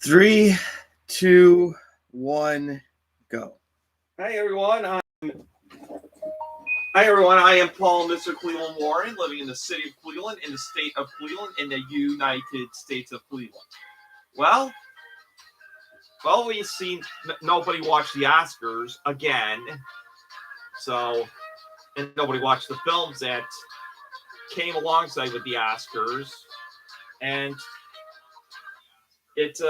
Three, two, one, go. Hi everyone. Hi everyone. I am Paul, Mr. Cleveland Warren, living in the city of Cleveland, in the state of Cleveland, in the United States of Cleveland. Well, we've seen nobody watched the Oscars again, so and nobody watched the films that came alongside with the Oscars, and it's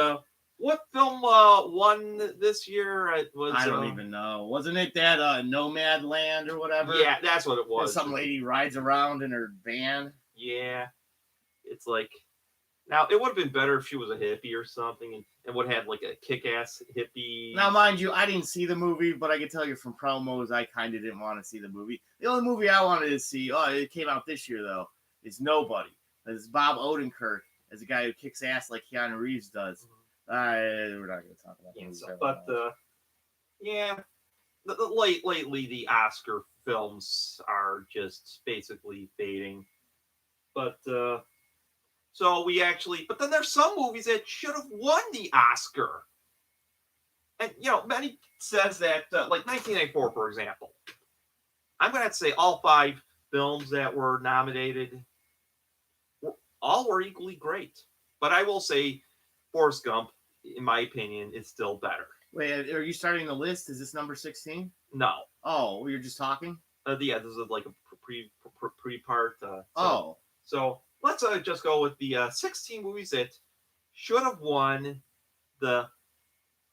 what film won this year? It was I don't even know. Wasn't it that Nomad Land or whatever? Yeah, that's what it was. Some lady rides around in her van. Yeah, it's like now it would have been better if she was a hippie or something and would have had like a kick-ass hippie. Now, mind you, I didn't see the movie, but I can tell you from promos, I kind of didn't want to see the movie. The only movie I wanted to see, it came out this year though, is Nobody. It's Bob Odenkirk as a guy who kicks ass like Keanu Reeves does. We're not going to talk about that. But lately the Oscar films are just basically fading. But so we actually, but then there's some movies that should have won the Oscar. And, many says that, like 1994, for example. I'm going to have to say all 5 films that were nominated, all were equally great. But I will say Forrest Gump, in my opinion, is still better. Wait, are you starting the list? Is this number 16? No. Oh, you're just talking? Yeah, this is like a pre-part. So let's just go with the 16 movies that should have won the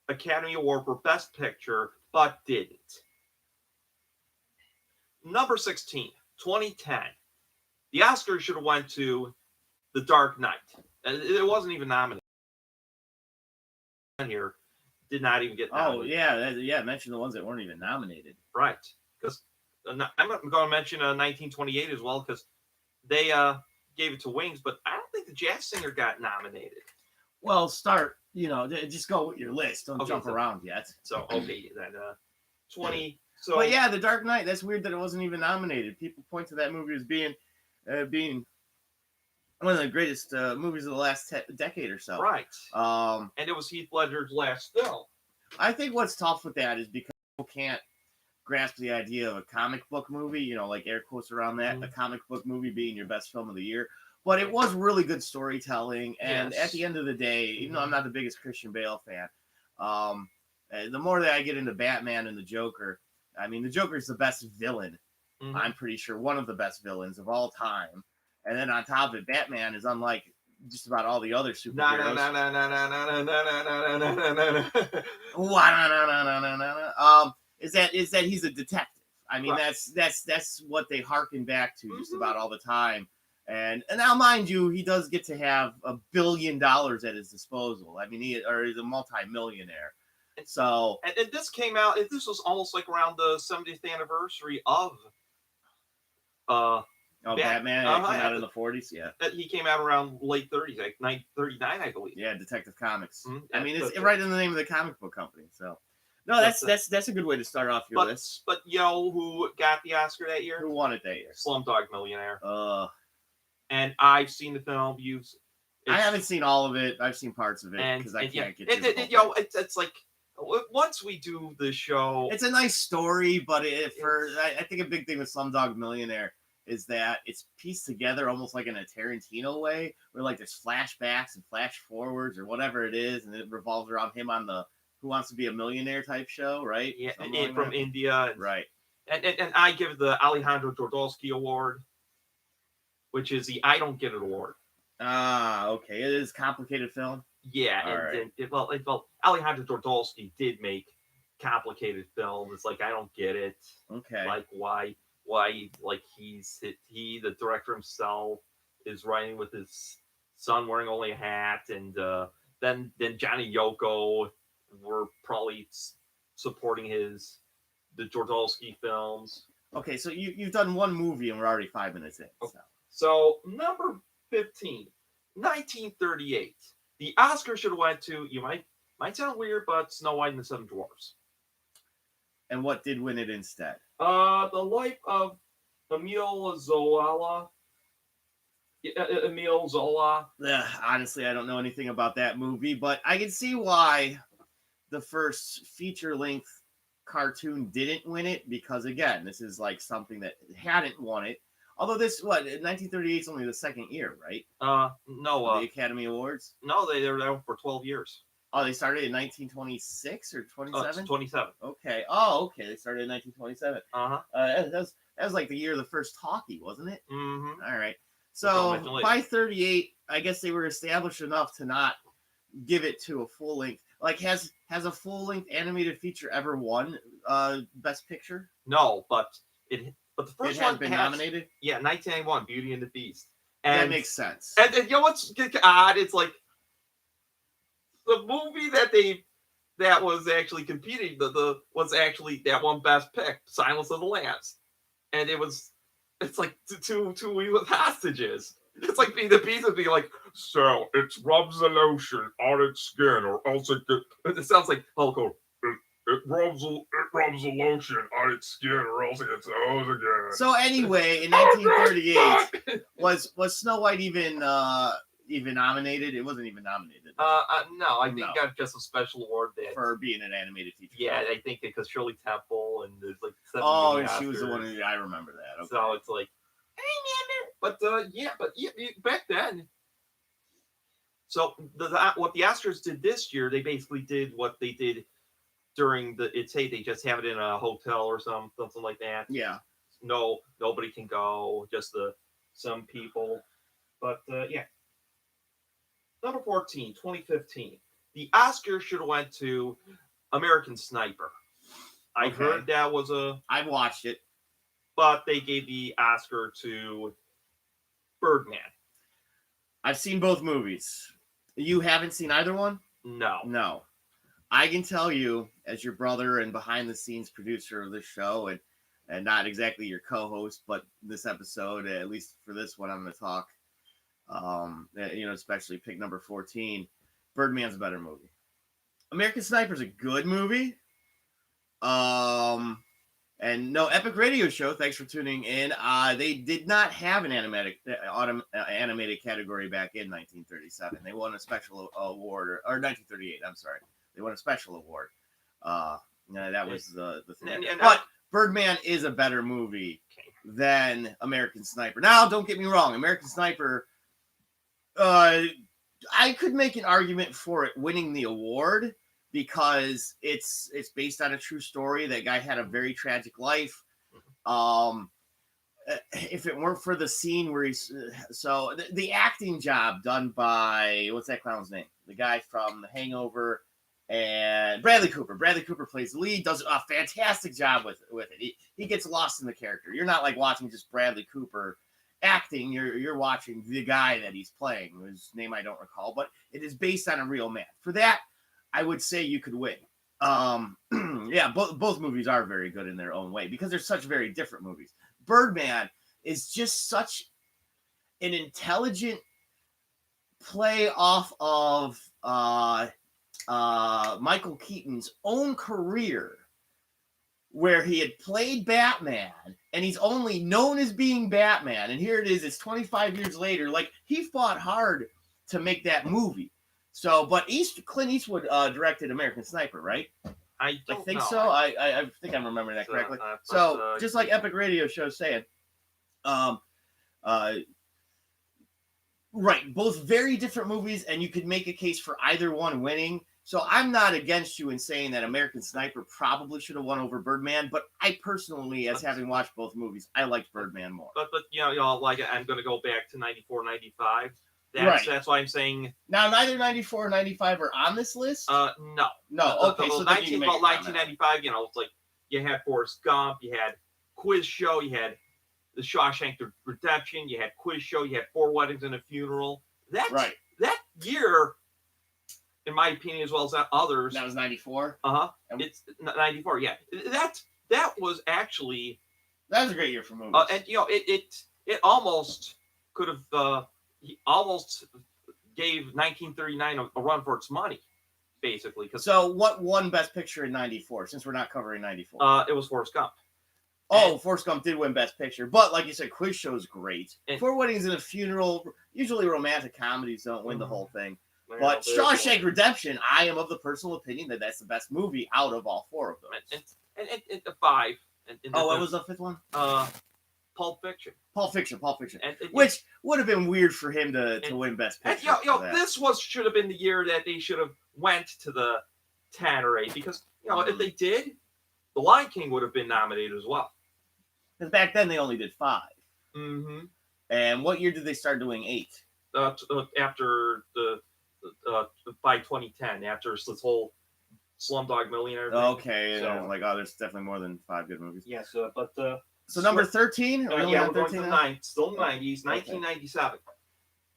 Academy Award for Best Picture, but didn't. Number 16, 2010. The Oscars should have went to The Dark Knight. It wasn't even nominated. Here did not even get nominated. Oh, yeah, mention the ones that weren't even nominated. Right. Because I'm going to mention 1928 as well, because they gave it to Wings, but I don't think the Jazz Singer got nominated. Well, just go with your list. Don't jump around yet. So, okay, then 20. So, but yeah, The Dark Knight, that's weird that it wasn't even nominated. People point to that movie as being one of the greatest movies of the last decade or so. Right. And it was Heath Ledger's last film. I think what's tough with that is because people can't grasp the idea of a comic book movie, like air quotes around that, a comic book movie being your best film of the year. But it was really good storytelling. And at the end of the day, even though I'm not the biggest Christian Bale fan, the more that I get into Batman and the Joker, I mean, the Joker's the best villain. I'm pretty sure one of the best villains of all time. And then on top of it, Batman is unlike just about all the other superheroes. Is that he's a detective. I mean, that's what they harken back to just about all the time. And now, mind you, he does get to have $1 billion at his disposal. I mean, he's a multi-millionaire. So, and this came out. This was almost like around the 70th anniversary of Batman came out in the 40s. Yeah, he came out around late 30s, like 1939, I believe. Yeah, Detective Comics. I mean, it's right in the name of the comic book company. So, no, that's a good way to start off your list. But you know who got the Oscar that year? Who won it that year? Slumdog Millionaire. And I've seen the film. I haven't seen all of it. I've seen parts of it because I can't get to it. It's like once we do the show, it's a nice story, but I think a big thing with Slumdog Millionaire is that it's pieced together almost like in a Tarantino way, where like there's flashbacks and flash forwards or whatever it is, and it revolves around him on the Who Wants to Be a Millionaire type show, right? Yeah, from India, right? And I give the Alejandro Jodorowsky Award, which is the I Don't Get It Award. Okay. It is a complicated film. Yeah, well, Alejandro Jodorowsky did make complicated films. It's like I don't get it. Okay. Like why like he the director himself is writing with his son wearing only a hat, and then Johnny Yoko were probably supporting the Jodorowsky films. Okay, so you've done one movie and we're already 5 minutes in. So number 15, 1938. The Oscar should have went to, you might sound weird, but Snow White and the Seven Dwarfs. And what did win it instead? The Life of Emile Zola. Emile Zola. Honestly, I don't know anything about that movie, but I can see why the first feature-length cartoon didn't win it, because again, this is like something that hadn't won it. Although this, 1938 is only the second year, right? No. The Academy Awards. No, they were there for 12 years. Oh, they started in 1926 or 27? 27. Okay. Oh, okay. They started in 1927. Uh-huh. That was like the year of the first talkie, wasn't it? Mm-hmm. All right. So by 38, I guess they were established enough to not give it to a full length. Like, has a full length animated feature ever won Best Picture? No, but the first one has been nominated. Yeah, 1991, Beauty and the Beast. And that makes sense. And you know what's odd? It's like the movie that was actually competing, was actually that one Best Pick, Silence of the Lambs, and it's like two with hostages. It's like the Beast would be like, so it rubs the lotion on its skin, or else it sounds like Hulk Hogan. It rubs the lotion on its skin, or else it gets hose again. So anyway, in 1938, was Snow White even nominated? It wasn't even nominated. No, I think it got just a special award for being an animated feature. Yeah, I think because Shirley Temple and there's like 7 and she was the one I remember that. Okay. So it's like, but back then. So what the Oscars did this year, they basically did what they did during they just have it in a hotel or something like that. Yeah. No, nobody can go, just some people. But yeah. Number 14, 2015. The Oscar should have went to American Sniper. I heard that was I watched it. But they gave the Oscar to Birdman. I've seen both movies. You haven't seen either one? No. I can tell you, as your brother and behind-the-scenes producer of this show, and not exactly your co-host, but this episode, at least for this one, I'm going to talk, especially pick number 14, Birdman's a better movie. American Sniper's a good movie. And no, Epic Radio Show, thanks for tuning in. They did not have an animated category back in 1937. They won a special award, or 1938, I'm sorry. They won a special award. That was the thing. But Birdman is a better movie than American Sniper. Now, don't get me wrong. American Sniper, I could make an argument for it winning the award, because it's based on a true story. That guy had a very tragic life. If it weren't for the scene where the acting job done by, what's that clown's name? The guy from The Hangover, and Bradley Cooper. Bradley Cooper plays the lead, does a fantastic job with it. He gets lost in the character. You're not like watching just Bradley Cooper acting. You're watching the guy that he's playing, whose name I don't recall, but it is based on a real man. For that, I would say you could win. Yeah, both movies are very good in their own way, because they're such very different movies. Birdman is just such an intelligent play off of Michael Keaton's own career, where he had played Batman, and he's only known as being Batman. And here it is, it's 25 years later. Like, he fought hard to make that movie. So, but Clint Eastwood directed American Sniper, right? I think so. I think I'm remembering that correctly. Just like Epic Radio Show saying, right, both very different movies, and you could make a case for either one winning. So I'm not against you in saying that American Sniper probably should have won over Birdman, but I personally, as having watched both movies, I liked Birdman more. But like, I'm going to go back to 94, 95. That's why I'm saying. Now, neither 94 or 95 are on this list? No. Okay, so 1995, it's like you had Forrest Gump, you had Quiz Show, you had The Shawshank Redemption, you had Quiz Show, you had Four Weddings and a Funeral. That year, in my opinion, as well as others. That was 94? It's 94, yeah. That was actually. That was a great year for movies. And, it almost could have. He almost gave 1939 a run for its money, basically. So what won Best Picture in 94, since we're not covering 94? It was Forrest Gump. Oh, Forrest Gump did win Best Picture, but like you said, Quiz Show's great. And- Four Weddings and a Funeral, usually romantic comedies don't win the whole thing. Well, But there's Shawshank one. Redemption, I am of the personal opinion that that's the best movie out of all four of those. And the 5. And Oh, what was the fifth one? Pulp Fiction. Pulp Fiction. And Which would have been weird for him to win Best and Picture. for that. this should have been the year that they should have went to the 10 or 8 because if they did, The Lion King would have been nominated as well. Because back then they only did 5. Mm-hmm. And what year did they start doing 8? After by 2010, after this whole Slumdog Millionaire thing. Okay, So- and like, oh, there's definitely more than 5 good movies. Yes, but So number 13? Are we only yeah, on we're going to 13 the now? 9th, still in the 90s, 1997.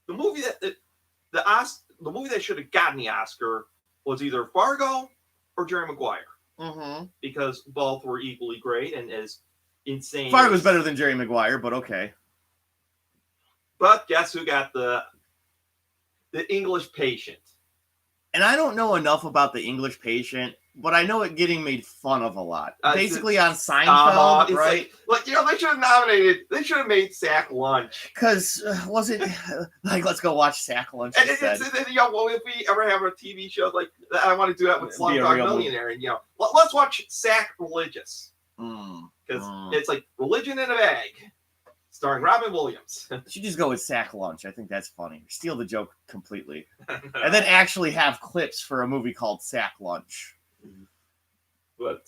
The movie the movie that should have gotten the Oscar was either Fargo or Jerry Maguire Mm-hmm. because both were equally great and as insane. Fargo's better than Jerry Maguire, but okay. But guess who got the English Patient? And I don't know enough about the English Patient, but I know it getting made fun of a lot. It's- Basically on Seinfeld, It's right? like they should have made Sack Lunch. Because was it like, let's go watch Sack Lunch And instead? well, if we ever have a TV show like that, I want to do that with It'd be a Slumdog real movie. Millionaire, and let's watch Sack Religious because Mm. it's like religion in a bag, starring Robin Williams. You should just go with Sack Lunch. I think that's funny. Steal the joke completely. And then actually have clips for a movie called Sack Lunch. but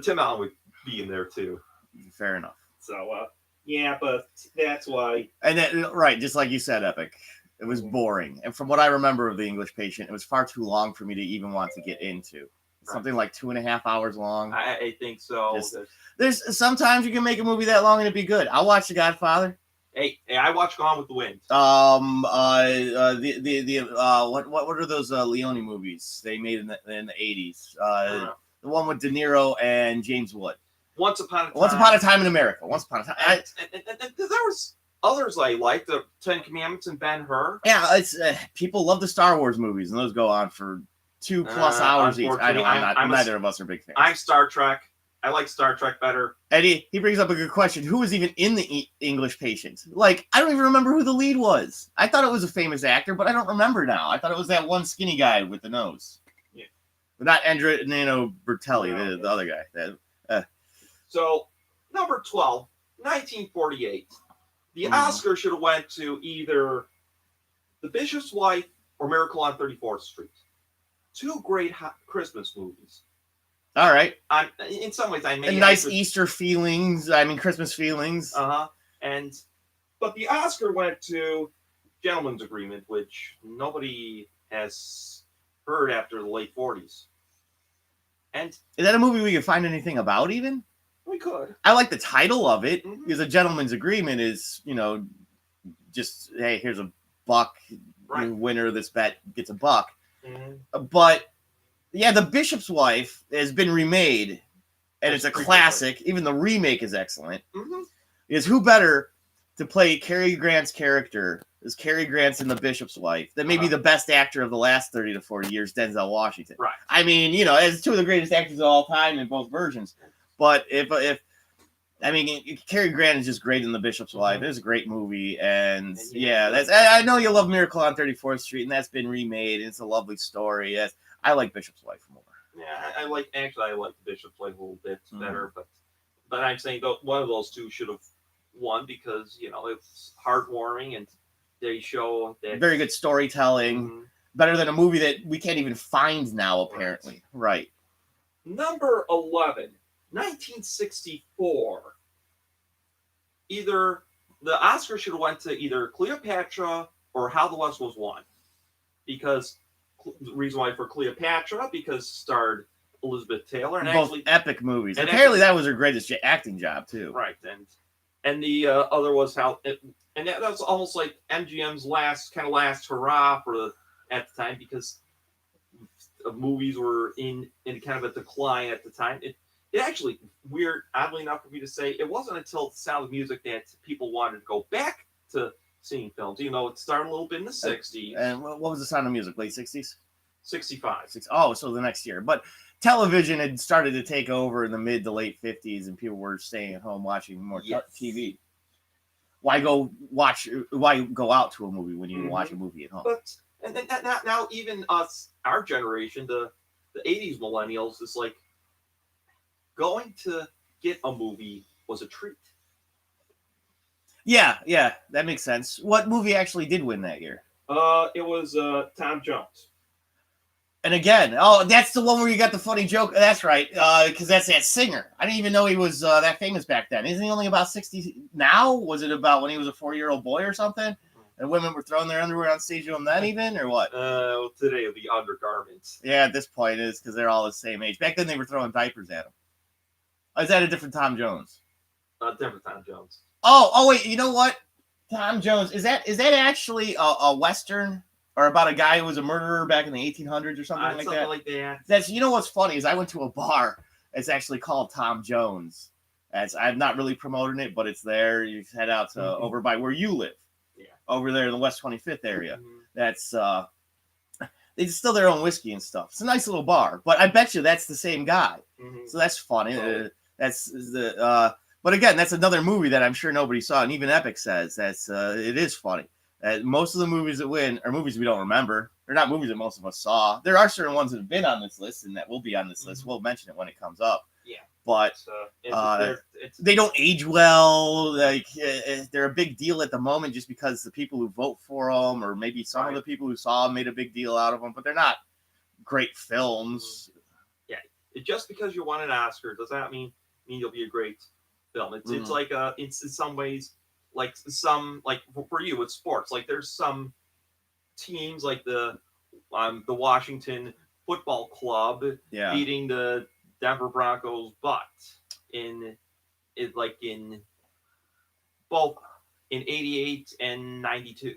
Tim Allen would be in there too. Fair enough. So yeah, but that's why. And then, right, just like you said, Epic. It was boring. And from what I remember of The English Patient, it was far too long for me to even want to get into. Something like 2.5 hours long. I think so. Just- There's sometimes you can make a movie that long and it'd be good. I'll watch The Godfather. Hey, I watched Gone with the Wind. What are those Leone movies they made in the 80s? The one with De Niro and James Wood. Once Upon a Time. Once Upon a Time in America. Once Upon a Time. And there was others I liked. The Ten Commandments and Ben-Hur. Yeah, it's people love the Star Wars movies, and those go on for 2+ hours each. I know neither of us are big fans. I'm Star Trek. I like Star Trek better. Eddie, he brings up a good question. Who was even in the English Patient? Like, I don't even remember who the lead was. I thought it was a famous actor, but I don't remember now. I thought it was that one skinny guy with the nose. Yeah. But not Andrea Bertelli, No. the other guy. So, number 12, 1948. The Mm. Oscar should have went to either The Bishop's Wife or Miracle on 34th Street. Two great Christmas movies. All right. In some ways, I made And nice Easter feelings. I mean, Christmas feelings. But the Oscar went to Gentleman's Agreement, which nobody has heard after the late 40s. And Is that a movie we can find anything about even? we could. I like the title of it Mhm. because a gentleman's agreement is, just, hey, here's a buck. Right. The winner of this bet gets a buck. Mhm. But yeah, The Bishop's Wife has been remade, and it's a classic. Even the remake is excellent. Mhm. Because who better to play Cary Grant's character as Cary Grant's in The Bishop's Wife than maybe the best actor of the last 30 to 40 years, Denzel Washington. Right. I mean, as two of the greatest actors of all time in both versions. But Cary Grant is just great in The Bishop's Wife. It's a great movie, and I know you love Miracle on 34th Street, and that's been remade. And it's a lovely story. Yes, I like Bishop's Wife more. Yeah, I like the Bishop's Wife a little bit better, but I'm saying one of those two should have won because it's heartwarming and they show that Very good storytelling, Mhm. better than a movie that we can't even find now. Apparently, right? Number 11, 1964. Either the Oscar should have went to either Cleopatra or How the West Was Won, because the reason why for Cleopatra because starred Elizabeth Taylor and Both actually epic movies. and Apparently, that was her greatest acting job too. right and the other was and that was almost like MGM's last hurrah at the time because movies were in kind of a decline at the time. It actually oddly enough for me to say, it wasn't until The Sound of Music that people wanted to go back to seeing films. It started a little bit in the 60s. And what was The Sound of Music? Late 60s? 65. So the next year. But television had started to take over in the mid to late 50s, and people were staying at home watching more TV. Why go out to a movie when you can watch a movie at home? But and then now even us, our generation, the 80s millennials, is like going to get a movie was a treat. Yeah, that makes sense. What movie actually did win that year? It was Tom Jones. And again, that's the one where you got the funny joke. That's right, because that's that singer. I didn't even know he was that famous back then. Isn't he only about 60 now? Was it about when he was a 4-year-old boy or something? And women were throwing their underwear on stage to him then, even, or what? Well, today it'll be undergarments. Yeah, at this point it is, because they're all the same age. Back then they were throwing diapers at him. Oh, is that a different Tom Jones? Different Tom Jones. Oh, wait, you know what? Tom Jones, is that actually a Western? Or about a guy who was a murderer back in the 1800s or something like that. That's, you know what's funny is I went to a bar. It's actually called Tom Jones. I'm not really promoting it, but it's there. You head out to over by where you live. Yeah. Over there in the West 25th area. That's they distill their own whiskey and stuff. It's a nice little bar, but I bet you that's the same guy. So that's funny. That's the but again, that's another movie that I'm sure nobody saw, and even Epic says that's it is funny. Most of the movies that win are movies we don't remember. They're not movies that most of us saw. There are certain ones that have been on this list and that will be on this list. We'll mention it when it comes up. Yeah. But they don't age well. Like they're a big deal at the moment just because the people who vote for them, or maybe some of the people who saw them, made a big deal out of them. But they're not great films. Yeah. Just because you won an Oscar does that mean you'll be a great film. It's like it's in some ways. Like some, like for you with sports, like there's some teams like the Washington Football Club beating the Denver Broncos butt in both in 88 and 92.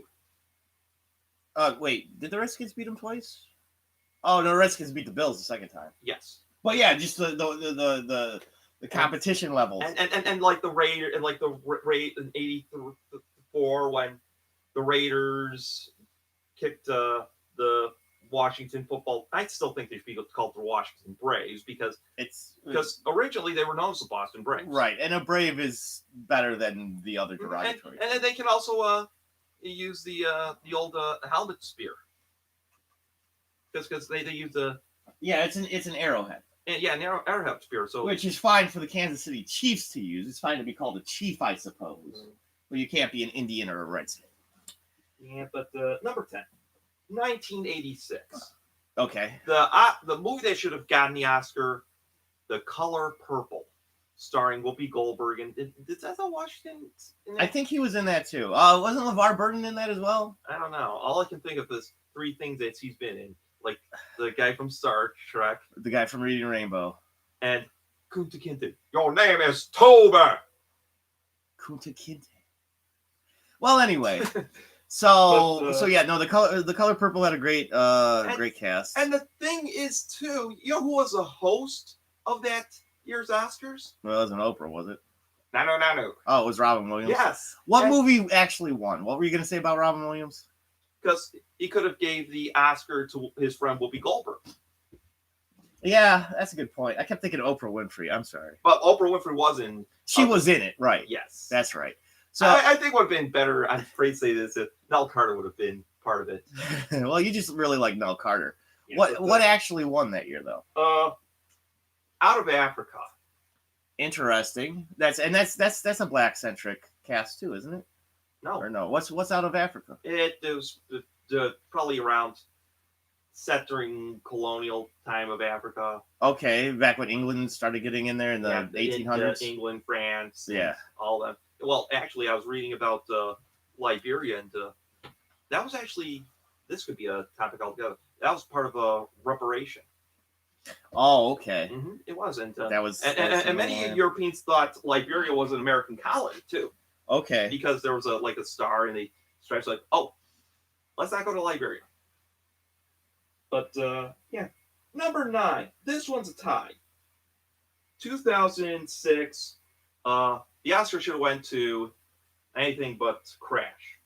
Wait, did the Redskins beat them twice? Oh no, the Redskins beat the Bills the second time. Yes, but yeah, just the competition levels, and like the Raider, and like the rate in '84 when the Raiders kicked the Washington football. I still think they should be called the Washington Braves because originally they were known as the Boston Braves. Right, and a Brave is better than the other derogatory. And they can also use the old helmet spear because they use the it's an arrowhead. And an arrowhead spear, which is fine for the Kansas City Chiefs to use. It's fine to be called a chief, I suppose. But you can't be an Indian or a Redskin. Yeah, but number 10, 1986. Okay. The movie that should have gotten the Oscar, The Color Purple, starring Whoopi Goldberg, and did Denzel Washington in that? I think he was in that too. Wasn't LeVar Burton in that as well? I don't know. All I can think of is 3 things that he's been in. Like the guy from Star Trek. The guy from Reading Rainbow. And Kunta Kinte. Your name is Toba. Kunta Kinte. Well, anyway. The Color Purple had a great great cast. And the thing is, too, you know who was a host of that year's Oscars? Well, it wasn't Oprah, was it? No. Oh, it was Robin Williams? Yes. What movie actually won? What were you going to say about Robin Williams? Because he could have gave the Oscar to his friend Whoopi Goldberg. Yeah, that's a good point. I kept thinking Oprah Winfrey. I'm sorry. But Oprah Winfrey was in... She was in it, right. Yes. That's right. So I think it would have been better, I'm afraid to say this, if Nell Carter would have been part of it. Well, you just really like Nell Carter. Yeah, what actually won that year, though? Out of Africa. Interesting. That's a black-centric cast, too, isn't it? No. Or no? What's Out of Africa? It was probably around set during colonial time of Africa. Okay, back when England started getting in there in the 1800s. England, France, yeah, all them. Well, actually, I was reading about Liberia, and that was actually, this could be a topic altogether. That was part of a reparation. Oh, okay. It was, and that was, and many Europeans thought Liberia was an American colony too. Okay. Because there was a star, and they stripes like, oh, let's not go to Liberia. But number 9. This one's a tie. 2006. The Oscar should have went to anything but Crash.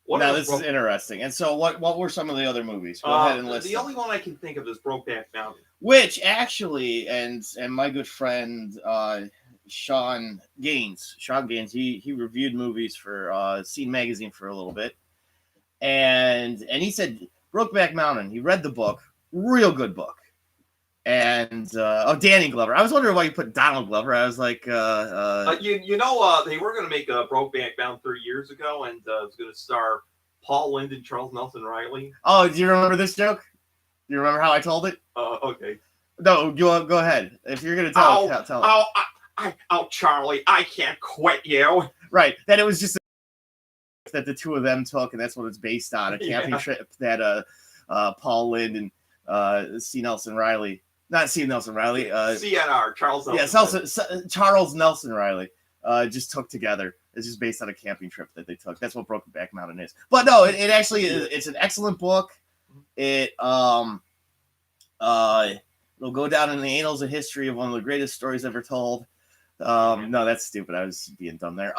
Now this is interesting. And so, what were some of the other movies? Go ahead and list the them. only one I can think of is Brokeback Mountain. Which actually, and my good friend Sean Gaines, he reviewed movies for Scene Magazine for a little bit, and he said Brokeback Mountain. He read the book, real good book, and Danny Glover. I was wondering why you put Donald Glover. I was like, they were going to make a Brokeback Mountain 30 years ago, and it was going to star Paul Lynde and Charles Nelson Riley. Oh, do you remember this joke? Do you remember how I told it? Okay. No, go ahead. If you're going to tell it. Oh, Charlie, I can't quit you. Right. That it was just that the two of them took, and that's what it's based on. A camping trip that Paul Lynde and C. Nelson Riley. Not C. Nelson Riley. CNR, Charles Nelson. Yeah, Charles Nelson Riley just took together. It's just based on a camping trip that they took. That's what Brokeback Mountain is. But no, it actually is. It's an excellent book. It'll go down in the annals of history of one of the greatest stories ever told. No, that's stupid. I was being dumb there.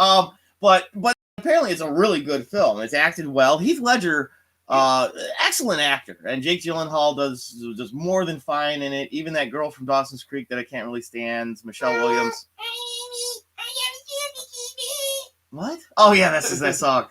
But apparently it's a really good film. It's acted well. Heath Ledger, excellent actor, and Jake Gyllenhaal does more than fine in it. Even that girl from Dawson's Creek that I can't really stand, Michelle Williams. What? Oh yeah, that's that song.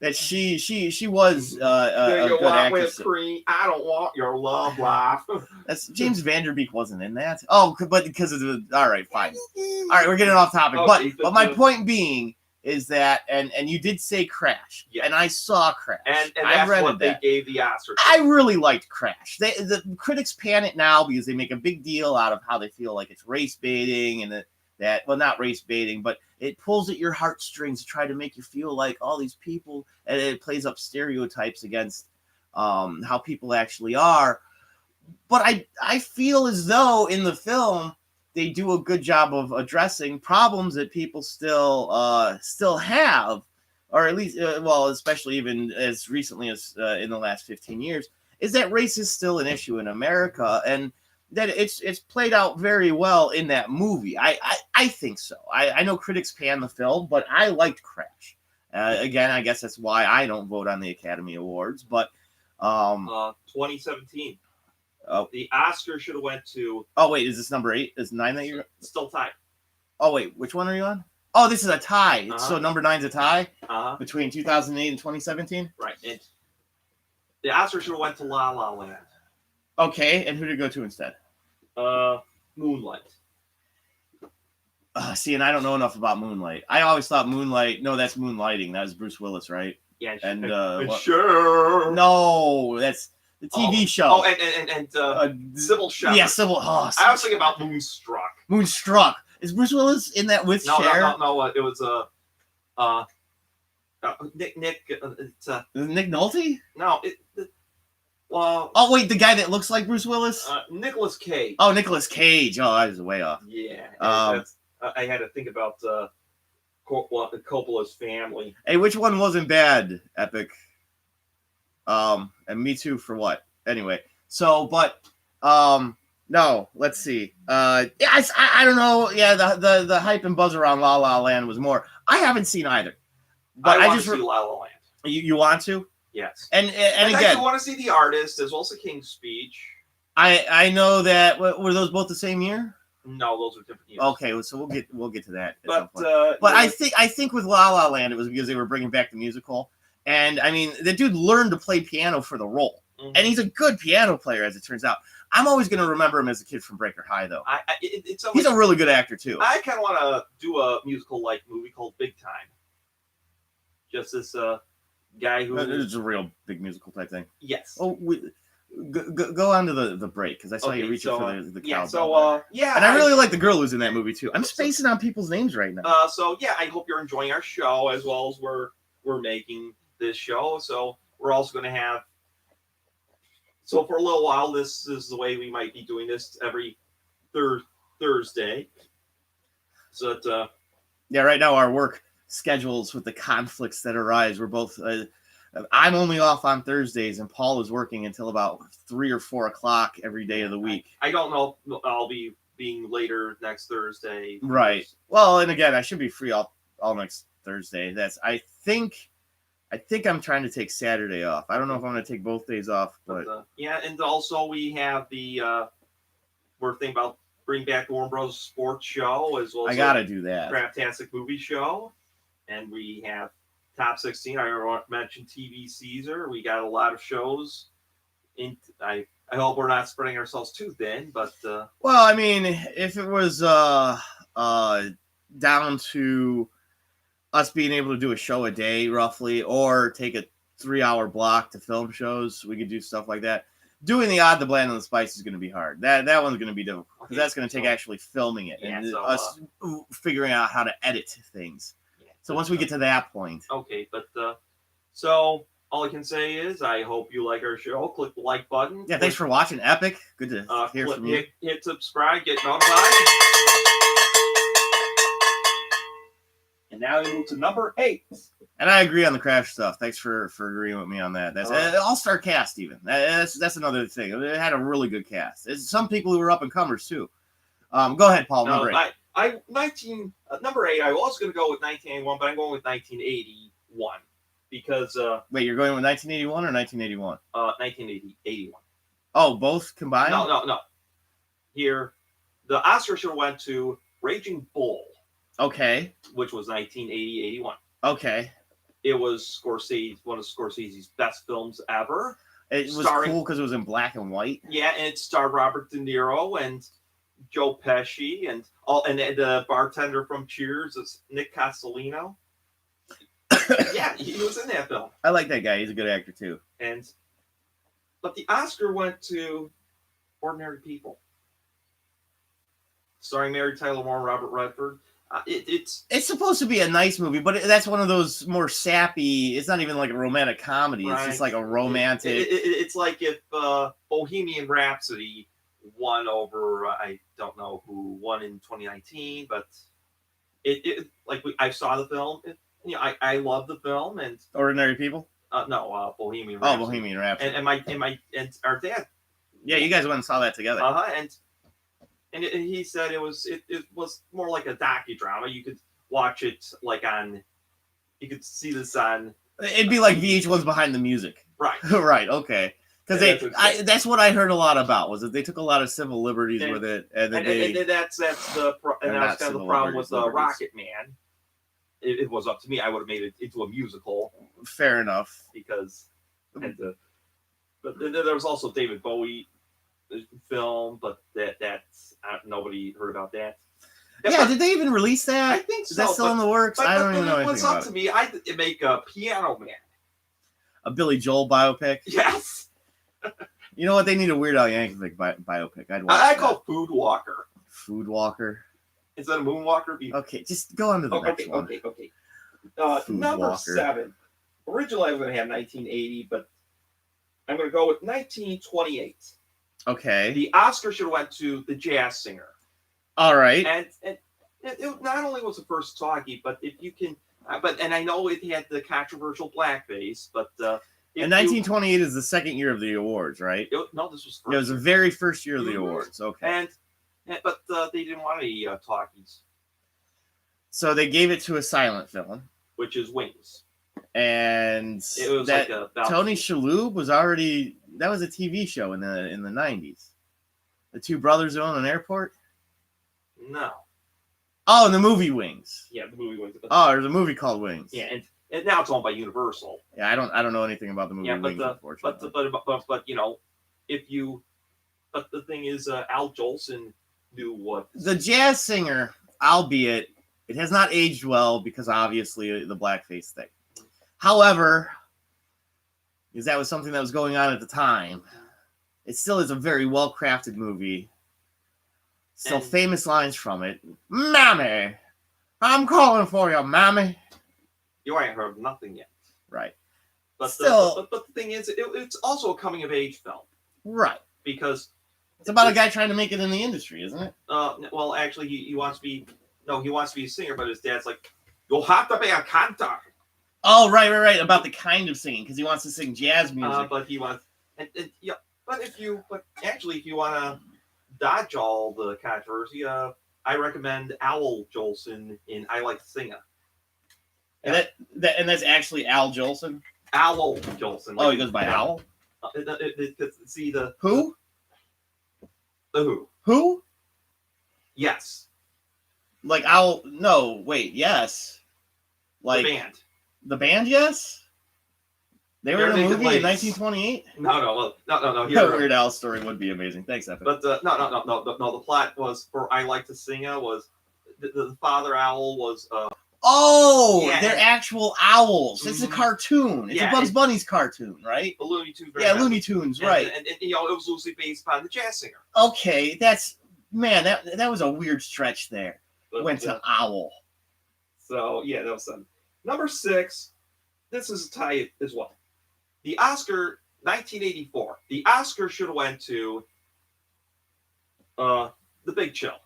That she was a good actress. I don't want your love life. That's James Vanderbeek wasn't in that. Oh, but because of the. All right, fine. All right, we're getting off topic. Okay, but my point being is that, and you did say Crash, and I saw Crash, and that's what they gave the Oscar. I really liked Crash. The critics pan it now because they make a big deal out of how they feel like it's race baiting and that well, not race baiting, but it pulls at your heartstrings to try to make you feel like all these people, and it plays up stereotypes against how people actually are. But I feel as though in the film they do a good job of addressing problems that people still have, or at least especially even as recently as in the last 15 years, is that race is still an issue in America, and that it's played out very well in that movie. I think so. I know critics pan the film, but I liked Crash. Again, I guess that's why I don't vote on the Academy Awards. But 2017, the Oscar should have went to. Oh wait, is this number 8? Is 9 that you're still tied? Oh wait, which one are you on? Oh, this is a tie. So number 9's a tie between 2008 and 2017. Right, and the Oscar should have went to La La Land. Okay, and who did it go to instead? Moonlight. See, and I don't know enough about Moonlight. I always thought Moonlight. No, that's Moonlighting. That was Bruce Willis, right? Yeah, and sure. No, that's the TV show. Oh, and Sybil Shepherd. Yeah, Sybil. Oh, I was thinking about Moonstruck. Moonstruck. Is Bruce Willis in that with Cher? No. It was Nick. Nick Nolte? No, well. Oh wait, the guy that looks like Bruce Willis? Nicolas Cage. Oh, Nicolas Cage. Oh, I was way off. Yeah. I had to think about Coppola's family. Hey, which one wasn't bad? Epic. And Me Too for what? Anyway, so no, let's see. I don't know. Yeah, the hype and buzz around La La Land was more. I haven't seen either. But I want to see La La Land. You want to? Yes. And again, I want to see The Artist as well as The King's Speech. I know that. Were those both the same year? No, those are different years. Okay, so we'll get to that. But I think with La La Land it was because they were bringing back the musical, and I mean the dude learned to play piano for the role, and he's a good piano player as it turns out. I'm always going to remember him as a kid from Breaker High, though. He's a really good actor too. I kind of want to do a musical-like movie called Big Time. Just this guy who it's a real big musical type thing. Yes. Oh, go on to the break because I saw you reaching for the cowbell. And I really like the girl who's in that movie too. I'm spacing on people's names right now. I hope you're enjoying our show as well as we're making this show. So we're also going to have. So for a little while, this is the way we might be doing this every Thursday. So that right now our work schedules with the conflicts that arise. We're both. I'm only off on Thursdays, and Paul is working until about 3 or 4 o'clock every day of the week. I don't know. I'll be being later next Thursday. Right. Well, and again, I should be free all next Thursday. I think I think I'm trying to take Saturday off. I don't know if I'm going to take both days off, but yeah, and also we have the we're thinking about bring back the Warner Bros. Sports Show as well as I got to do that. Craptastic Movie Show, and we have Top 16. I already mentioned TV Caesar. We got a lot of shows. I hope we're not spreading ourselves too thin, but well, I mean, if it was down to us being able to do a show a day roughly, or take a 3-hour block to film shows, we could do stuff like that. Doing the odd, the bland, and the spice is going to be hard. That one's going to be difficult because that's going to take actually filming it and us figuring out how to edit things. Yeah, so once we get to that point, okay. But so all I can say is I hope you like our show. Click the like button. Yeah, thanks for watching, Epic. Good to hear from you. Hit subscribe, get notified. And now we move to number 8. And I agree on the craft stuff. Thanks for agreeing with me on that. That's all-star cast even. That's another thing. It had a really good cast. It's some people who were up-and-comers too. Go ahead, Paul. Number 8. Number 8. I was going to go with 1981, but I'm going with 1981 because. Wait, you're going with 1981 or 1981? 1981. Oh, both combined? No. Here, the Oscar should have went to Raging Bull. Okay. Which was 1980-81. Okay. It was Scorsese, one of Scorsese's best films ever. It was cool because it was in black and white. Yeah, and it starred Robert De Niro and Joe Pesci and the bartender from Cheers is Nick Castellino. Yeah, he was in that film. I like that guy. He's a good actor too. But the Oscar went to Ordinary People, starring Mary Tyler Moore and Robert Redford. It's supposed to be a nice movie, but that's one of those more sappy. It's not even like a romantic comedy. Right. It's just like a romantic. It's like if Bohemian Rhapsody won over I don't know who won in 2019, but I saw the film. I love the film and Ordinary People. No, Bohemian Rhapsody. Oh, Bohemian Rhapsody. And our dad. Yeah, you guys went and saw that together. And he said it was more like a docudrama. You could watch it you could see this on. It'd be like VH1's Behind the Music. Right. Right. Okay. Because that's what I heard a was that they took a lot of civil liberties with it, and that's the problem with Rocket Man. It was up to me. I would have made it into a musical. Fair enough. Because, but there was also David Bowie film, but that's nobody heard about that. Yeah, did they even release that? I think so. Is that still in the works? I don't even know anything about it. What's up to me? I'd make a Piano Man. A Billy Joel biopic? Yes. You know what? They need a Weird Al Yankovic biopic. I call Food Walker. Food Walker. Is that a Moonwalker? Okay, just go on to the next one. Okay. Number Walker. 7. Originally, I was going to have 1980, but I'm going to go with 1928. Okay. The Oscar should have went to The Jazz Singer. All right. And it not only was the first talkie, but if you can, and I know it had the controversial blackface, but and 1928 is the second year of the awards, right? No, this was first. It was the very first year of the awards. Okay. But they didn't want any talkies. So they gave it to a silent film, which is Wings. And it was Tony Shalhoub was already that was a TV show in the 90s. The two brothers own an airport. No. Oh, and the movie Wings. Yeah, the movie Wings. Oh, there's a movie called Wings. Yeah, and now it's owned by Universal. Yeah, I don't know anything about the movie Wings, unfortunately. But you know, but the thing is, Al Jolson knew what The Jazz Singer, albeit it has not aged well because obviously the blackface thing. However, because that was something that was going on at the time, it still is a very well crafted movie. Still famous lines from it. Mammy, I'm calling for you, Mammy. You ain't heard nothing yet. Right. But still, but the thing is, it's also a coming of age film. Right. Because it's about a guy trying to make it in the industry, isn't it? Well, actually, he wants to be a singer, but his dad's like, you'll have to be a cantor. Oh, right. About the kind of singing, because he wants to sing jazz music. But he wants, but if you want to dodge all the controversy, I recommend Owl Jolson in I Like to Sing It. And and that's actually Al Jolson. Owl Jolson. Oh, he goes by Owl. See the Who? The Who. Who? Yes. Like Owl? No, wait. Yes. Like The band. the band? Yes. They were in a Naked movie in Ladies. 1928. No. That Here, Weird Al story would be amazing. Thanks, Evan. but no. The plot was for I Like to Sing was the father owl was Oh, Yeah. they're actual owls. It's a Mhm. cartoon. It's Yeah, a Bugs Bunny's cartoon, right? the Looney Tunes. Yeah, Looney Tunes, right? And it was loosely based upon the jazz singer. Okay, that's man. That was a weird stretch there. But, Went to owl. So yeah, that was fun. Number 6. This is a tie as well. The Oscar 1984. The Oscar should have went to The Big Chill,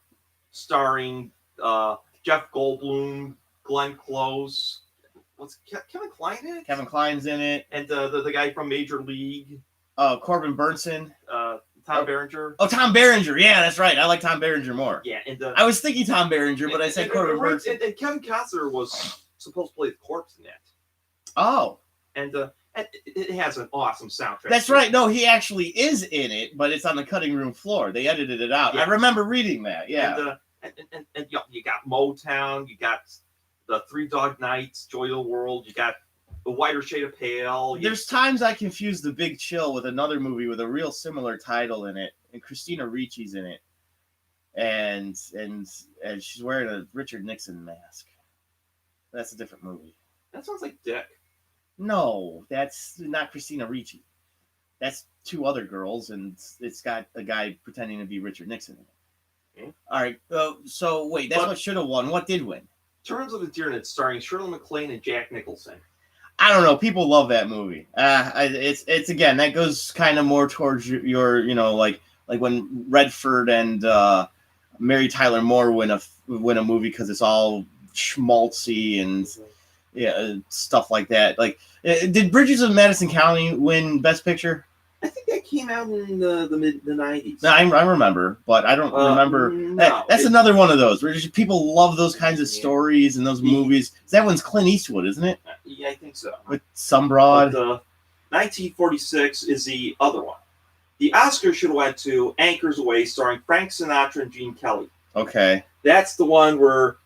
starring Jeff Goldblum, Glenn Close. What's Kevin Kline in it? Kevin Kline's in it. And the guy from Major League, Corbin Burnson. Tom Berenger. Oh, Tom Berenger. Yeah, that's right. I like Tom Berenger more. Yeah, and I was thinking Tom Berenger, but I said Corbin Burnson. And Kevin Costner was supposed to play the corpse in that. Oh, And it has an awesome soundtrack. that's right. No, he actually is in it, but it's on the cutting room floor. They edited it out. Yeah. I remember reading that. Yeah. And you got Motown, you got the Three Dog Nights, Joy of the World, you got The Whiter Shade of Pale. There's times I confuse The Big Chill with another movie with a real similar title in it, and Christina Ricci's in it, and she's wearing a Richard Nixon mask. That's a different movie. That sounds like Dick. No, that's not Christina Ricci. That's two other girls, and it's got a guy pretending to be Richard Nixon in it. Hmm. All right. So wait, that's what should have won. What did win? Terms of Endearment, starring Shirley MacLaine and Jack Nicholson. I don't know. People love that movie. It's again that goes kind of more towards your like when Redford and Mary Tyler Moore win a movie because it's all schmaltzy and stuff like that. Like, did Bridges of Madison County win Best Picture? I think that came out in the 90s. No, I remember, but I don't remember. No, That's another one of those where just people love those kinds of stories and those movies. That one's Clint Eastwood, isn't it? Yeah, I think so. With some broad. But, 1946 is the other one. The Oscar should have went to Anchors Away, starring Frank Sinatra and Gene Kelly. Okay. That's the one where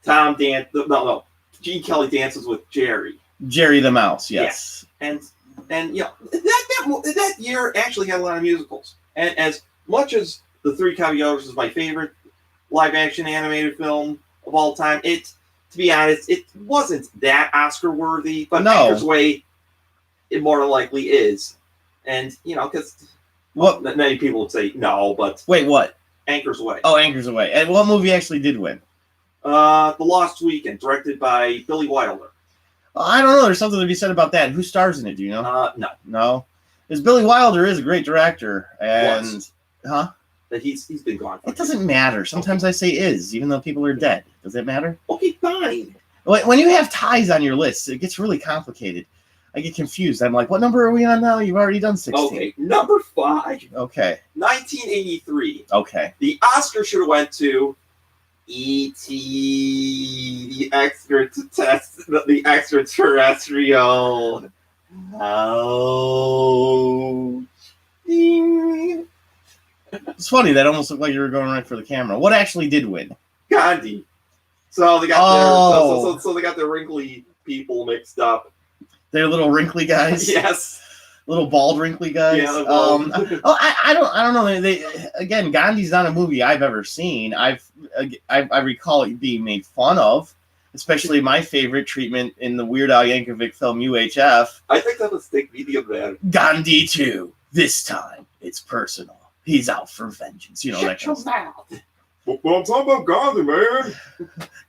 Gene Kelly dances with Jerry. Jerry the Mouse, yes. Yeah. And that year actually had a lot of musicals. And as much as The Three Caballeros is my favorite live action animated film of all time, to be honest, it wasn't that Oscar worthy. But No. Anchor's Way, it more than likely is. And because many people would say no, but Wait, what? Anchor's Way. Oh, Anchors Away. And what movie actually did win? The Lost Weekend, directed by Billy Wilder. I don't know. There's something to be said about that. Who stars in it? Do you know? No. No. Because Billy Wilder is a great director. And, But he's been gone. It doesn't matter. Sometimes I say is, even though people are dead. Does that matter? Okay, fine. When you have ties on your list, it gets really complicated. I get confused. I'm like, what number are we on now? You've already done 16. Okay, number 5. Okay. 1983. Okay. The Oscar should have went to E.T. the extraterrestrial. Oh. It's funny. That almost looked like you were going right for the camera. What actually did win? Gandhi. So they got so they got the wrinkly people mixed up. They're little wrinkly guys. Yes. Little bald wrinkly guys. Yeah, bald. I don't know. They again, Gandhi's not a movie I've ever seen. I recall it being made fun of, especially my favorite treatment in the Weird Al Yankovic film UHF. I think that was Stick Medium Man. Gandhi 2. This time it's personal. He's out for vengeance. You know that kind of stuff. Well, I'm talking about Gandhi, man.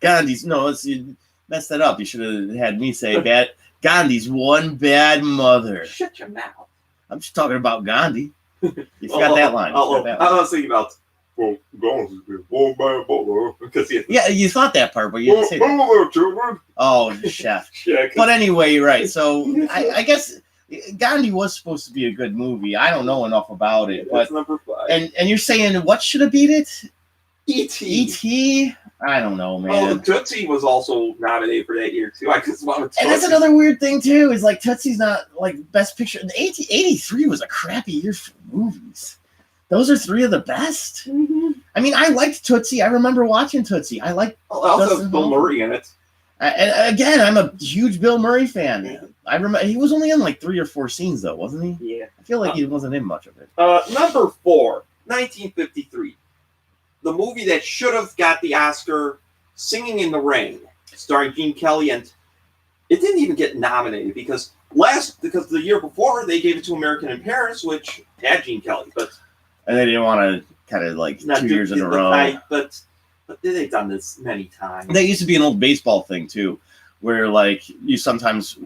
Gandhi's you messed that up. You should have had me say bad. Gandhi's one bad mother. Shut your mouth. I'm just talking about Gandhi. You forgot that line. I was thinking about Gandhi's one bad mother because yeah, you thought that part, but you didn't say that. Children. Oh, chef. Yeah, But anyway, you're right. So I guess Gandhi was supposed to be a good movie. I don't know enough about it, but number 5. and you're saying what should have beat it? E.T. E.T. I don't know, Oh, man. Tootsie was also nominated for that year too. I just want to. And that's another weird thing too. Is like Tootsie's not like best picture. 83 was a crappy year for movies. Those are three of the best. Mm-hmm. I mean, I liked Tootsie. I remember watching Tootsie. I like. Also, Dustin Bill Hoffman. Murray in it. And again, I'm a huge Bill Murray fan. I remember he was only in like 3 or 4 scenes though, wasn't he? Yeah. I feel like he wasn't in much of it. Number 4, 1953. The movie that should have got the Oscar, Singing in the Rain, starring Gene Kelly, and it didn't even get nominated because the year before they gave it to American in Paris, which had Gene Kelly, but And they didn't want to kind of like not 2 years in a the row. fight, but they've done this many times. That used to be an old baseball thing too, where like you sometimes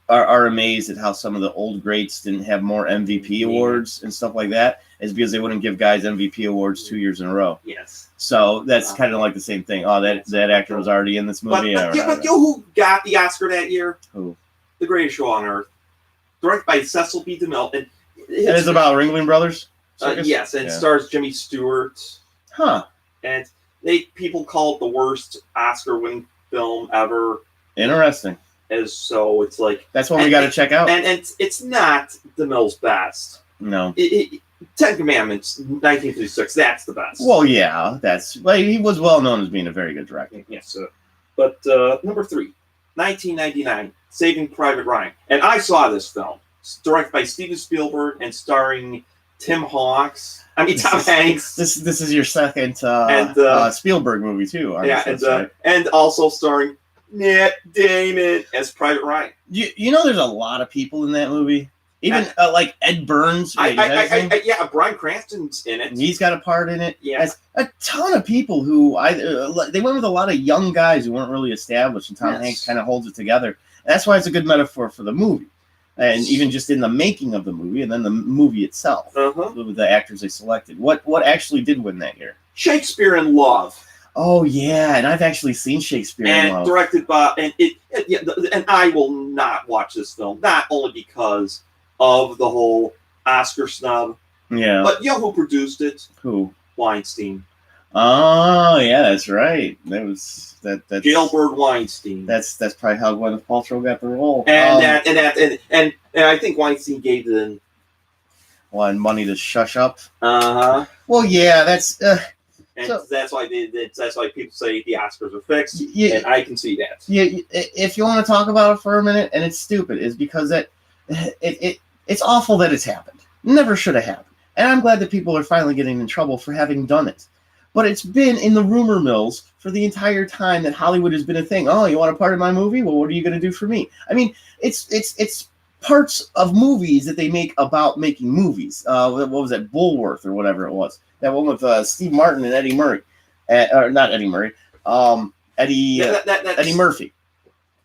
are amazed at how some of the old greats didn't have more MVP awards and stuff like that. Is because they wouldn't give guys MVP awards 2 years in a row. Yes. So that's kind of like the same thing. Oh, that actor was already in this But, movie. but you know who got the Oscar that year? Who? The Greatest Show on Earth, directed by Cecil B. DeMille. And It's about Ringling Brothers. Circus? yes, and Yeah. stars Jimmy Stewart. Huh. And people call it the worst Oscar-winning film ever. Interesting. So it's like That's what we got to check out. and it's not DeMille's best. No. Ten Commandments, 1956. That's the best. Well, yeah, that's like he was well known as being a very good director. yes. But number 3, 1999, Saving Private Ryan, and I saw this film. It's directed by Steven Spielberg and starring Tom Hanks. This is your second Spielberg movie too. And also starring Matt Damon as Private Ryan. You know, there's a lot of people in that movie. Even like Ed Burns. Yeah, Bryan Cranston's in it. He's got a part in it. Yeah. As a ton of people who they went with a lot of young guys who weren't really established, and Tom Hanks kind of holds it together. That's why it's a good metaphor for the movie, and even just in the making of the movie, and then the movie itself, with the actors they selected. What actually did win that year? Shakespeare in Love. Oh yeah, and I've actually seen Shakespeare in Love. And directed by and I will not watch this film, not only because of the whole Oscar snub, but you know who produced it? Who? Weinstein. Oh yeah, that's right. That was that. Jailbird Weinstein. That's probably how Gwyneth Paltrow got the role. And I think Weinstein gave them money to shush up. Uh-huh. Well, yeah, that's. And that's why people say the Oscars are fixed, and I can see that. Yeah, if you want to talk about it for a minute, and it's stupid, is because it's awful that it's happened. Never should have happened, and I'm glad that people are finally getting in trouble for having done it. But it's been in the rumor mills for the entire time that Hollywood has been a thing. Oh, you want a part of my movie? Well, what are you going to do for me? I mean, it's parts of movies that they make about making movies. What was that? Bullworth or whatever it was. That one with Steve Martin and Eddie Murray. Or not Eddie Murray. Eddie Murphy.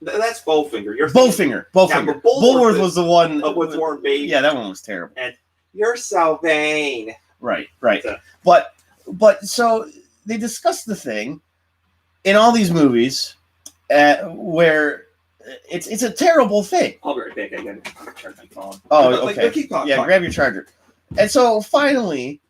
That's Bowfinger. Bowfinger. Yeah, Bullworth was the one with Warren Beatty. Yeah, that one was terrible. And you're so vain. Right. But so they discussed the thing in all these movies where it's a terrible thing. I'll be right back. I gotta charge my phone. Oh, okay. Keep talking. Yeah, grab your charger. And so finally,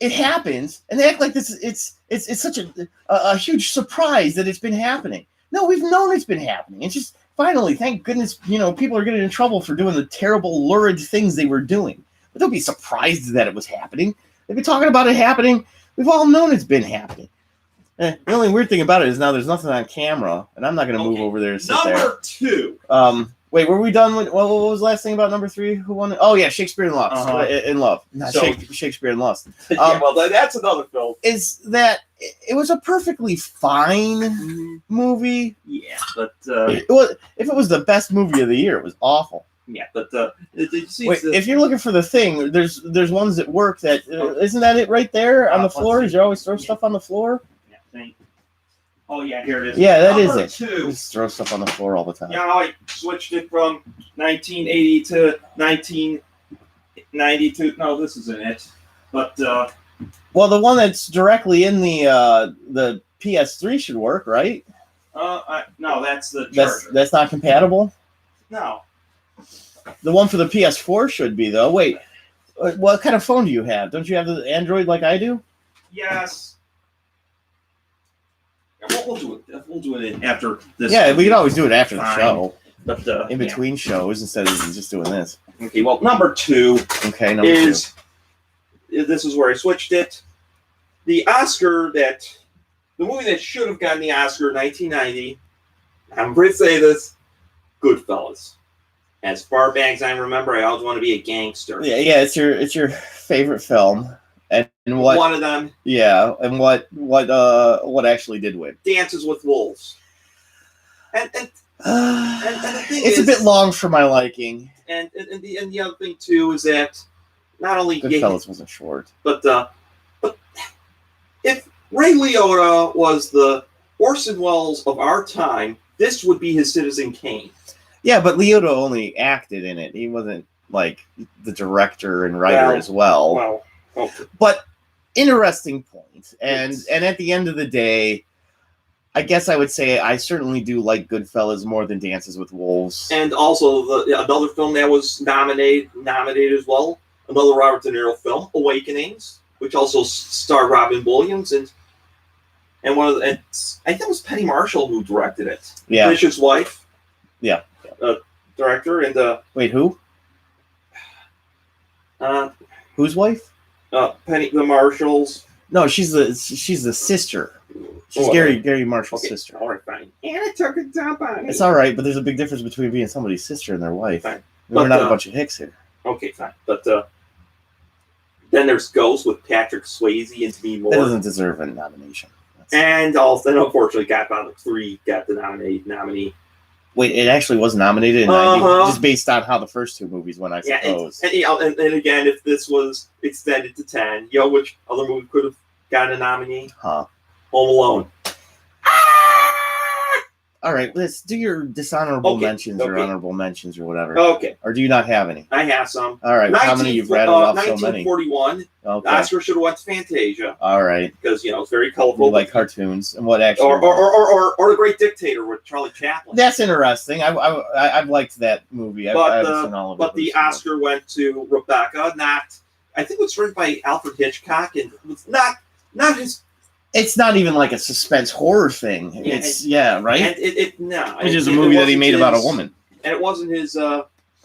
it happens, and they act like this. It's such a huge surprise that it's been happening. No, we've known it's been happening. It's just finally, thank goodness, people are getting in trouble for doing the terrible, lurid things they were doing. But don't be surprised that it was happening. They've been talking about it happening. We've all known it's been happening. The only weird thing about it is now there's nothing on camera, and I'm not going to move over there and sit there. Number 2. Wait, were we done with? What was the last thing about number 3? Who won it? Oh yeah, Shakespeare in Love. In Love, not Shakespeare in Lust. Well, that's another film. Is that it was a perfectly fine movie? Yeah, but it was. If it was the best movie of the year, it was awful. Yeah, but if you're looking for the thing, there's ones that work. That isn't that it right there on the floor? Did you always throw stuff on the floor? Oh yeah, here it is. Yeah, that is it. 2. Just throw stuff on the floor all the time. Yeah, I switched it from 1980 to 1992. No, this isn't it. But well, the one that's directly in the PS3 should work, right? No, that's the charger. That's not compatible. No. The one for the PS4 should be though. Wait, what kind of phone do you have? Don't you have the Android like I do? Yes. We'll do it. We'll do it after this. Yeah, we can always do it after the Fine. show, But in between shows, instead of just doing this. Yeah. Okay. Well, number 2 Okay, number is this is where I switched it. The movie that should have gotten the Oscar in 1990. I'm afraid to say this. Goodfellas. As far back as I remember, I always want to be a gangster. Yeah, it's your favorite film, and what? One of them. Yeah, and what actually did win? Dances with Wolves. And the thing It's is, a bit long for my liking. And the other thing too is that not only Goodfellas wasn't short, but if Ray Liotta was the Orson Welles of our time, this would be his Citizen Kane. yeah, but Liotta only acted in it. He wasn't like the director and writer as well. Well, okay. But interesting point. And at the end of the day, I guess I would say I certainly do like Goodfellas more than Dances with Wolves. And also another film that was nominated as well, another Robert De Niro film, Awakenings, which also starred Robin Williams and I think it was Penny Marshall who directed it. Yeah. Bishop's wife. Yeah. Director and wait, who? Whose wife? Penny the Marshalls. No, she's the sister. She's Gary Marshall's sister. All right, fine. Anna took a dump on me. It's all right, but there's a big difference between being somebody's sister and their wife. Fine. We're But, not a bunch of hicks here. Okay, fine. But then there's Ghost with Patrick Swayze and Demi Moore. That doesn't deserve a nomination. And also, unfortunately, Godfather 3 got the nominee. Wait, it actually was nominated in 90, just based on how the first two movies went, I suppose. And again, if this was extended to 10, which other movie could have gotten a nominee? Huh. Home Alone. All right, let's do your dishonorable mentions or honorable mentions or whatever. Okay. Or do you not have any? I have some. All right, how many you've rattled off so many? 1941. Okay. Oscar should have went to Fantasia. All right. Because, it's very colorful. You like cartoons. And what actually... Or The Great Dictator with Charlie Chaplin. That's interesting. I've liked that movie. I've seen all of it. But the Oscar went to Rebecca, I think it was written by Alfred Hitchcock, and it was not his... It's not even like a suspense horror thing. Yeah, right? And it's just a movie that he made about a woman. And it wasn't his...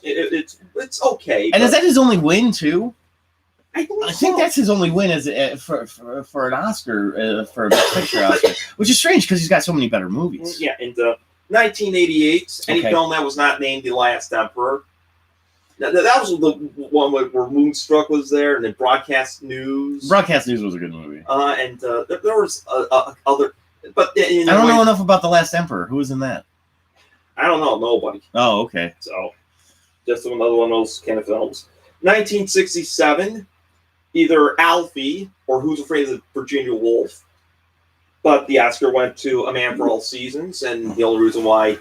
It's okay. And is that his only win, too? I think that's his only win for an Oscar, for a Best Picture Oscar, which is strange because he's got so many better movies. Yeah, and 1988, any film that was not named The Last Emperor. That was the one where Moonstruck was there, and then Broadcast News. Broadcast News was a good movie. And there was other, but I don't know enough about The Last Emperor. Who was in that? I don't know. Nobody. Oh, okay. So, just another one of those kind of films. 1967, either Alfie or Who's Afraid of Virginia Woolf. But the Oscar went to A Man for All Seasons, and the only reason why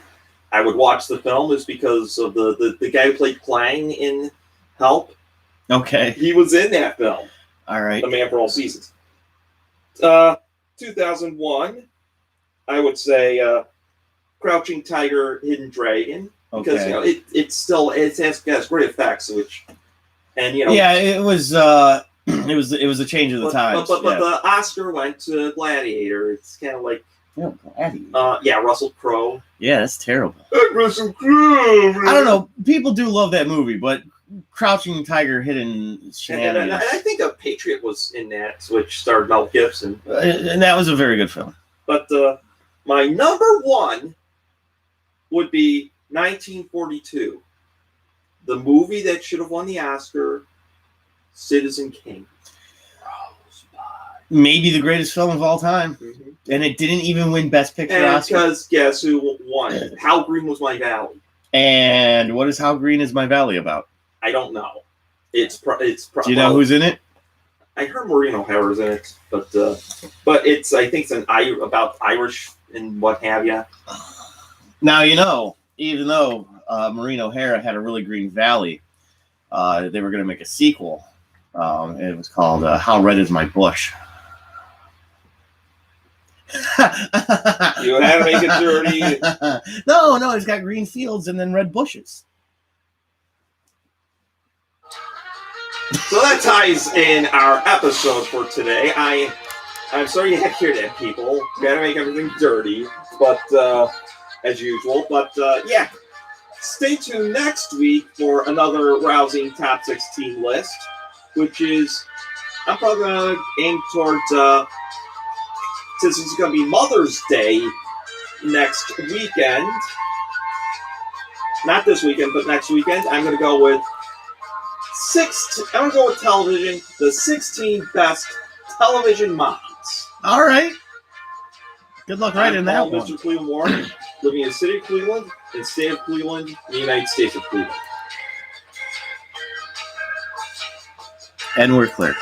I would watch the film is because of the guy who played Clang in Help. Okay. He was in that film. All right. A Man for All Seasons. 2001, I would say Crouching Tiger, Hidden Dragon. Because it has great effects, yeah, it was a change of the times. But the Oscar went to Gladiator. It's kind of like Russell Crowe. Yeah, that's terrible. Russell Crowe. I don't know. People do love that movie, but Crouching Tiger, Hidden Shenanigans. And I think A Patriot was in that, which starred Mel Gibson. And that was a very good film. But my number one would be 1942. The movie that should have won the Oscar, Citizen Kane. Maybe the greatest film of all time. Mm-hmm. And it didn't even win Best Picture Oscar. Because guess who won? How Green Was My Valley. And what is How Green Is My Valley about? I don't know. It's Do you know who's in it? I heard Maureen O'Hara's in it, but I think it's about Irish and what have you. Now even though Maureen O'Hara had a really green valley, they were going to make a sequel. It was called How Red Is My Bush. You have to make it dirty. No, it's got green fields and then red bushes. So that ties in our episode for today. I I'm sorry you had to hear that, people. Gotta make everything dirty, but as usual. But yeah, stay tuned next week for another rousing top 16 list, which is I'm probably gonna aim towards since it's gonna be Mother's Day next weekend. Not this weekend, but next weekend. I'm gonna go with television. The 16 best television moms. All right. Good luck right in that I'm one. Mr. Cleveland Warren, living in the city of Cleveland, in the state of Cleveland, the United States of Cleveland. And we're clear.